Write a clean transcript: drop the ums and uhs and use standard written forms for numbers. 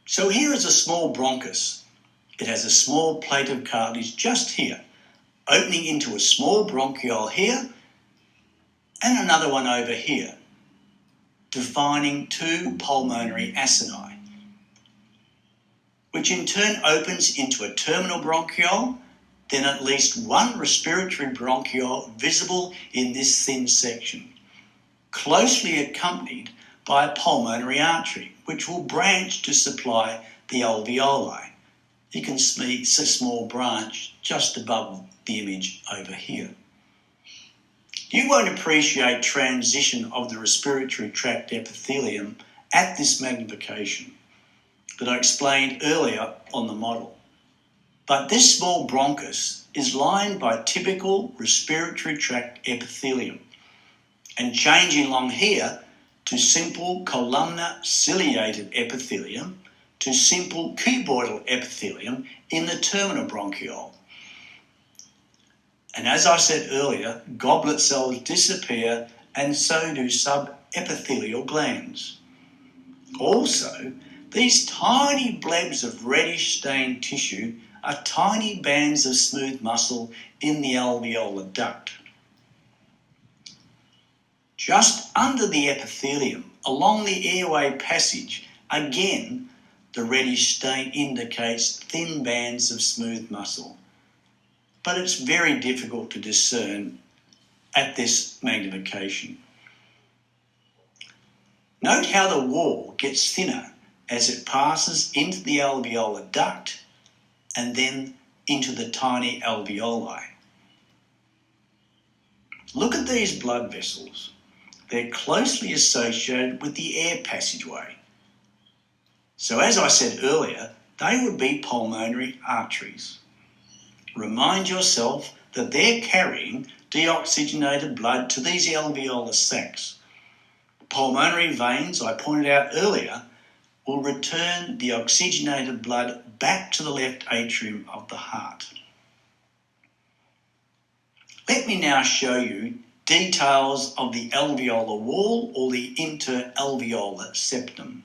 So here is a small bronchus. It has a small plate of cartilage just here, opening into a small bronchiole here and another one over here, defining two pulmonary acini, which in turn opens into a terminal bronchiole, then at least one respiratory bronchiole visible in this thin section, closely accompanied by a pulmonary artery, which will branch to supply the alveoli. You can see a small branch just above the image over here. You won't appreciate transition of the respiratory tract epithelium at this magnification that I explained earlier on the model. But this small bronchus is lined by typical respiratory tract epithelium and changing along here to simple columnar ciliated epithelium to simple cuboidal epithelium in the terminal bronchiole. And as I said earlier, goblet cells disappear and so do subepithelial glands. Also, these tiny blebs of reddish stained tissue are tiny bands of smooth muscle in the alveolar duct. Just under the epithelium, along the airway passage, again, the reddish stain indicates thin bands of smooth muscle. But it's very difficult to discern at this magnification. Note how the wall gets thinner as it passes into the alveolar duct and then into the tiny alveoli. Look at these blood vessels. They're closely associated with the air passageway. So as I said earlier, they would be pulmonary arteries. Remind yourself that they're carrying deoxygenated blood to these alveolar sacs. Pulmonary veins, I pointed out earlier, will return the oxygenated blood back to the left atrium of the heart. Let me now show you details of the alveolar wall or the interalveolar septum.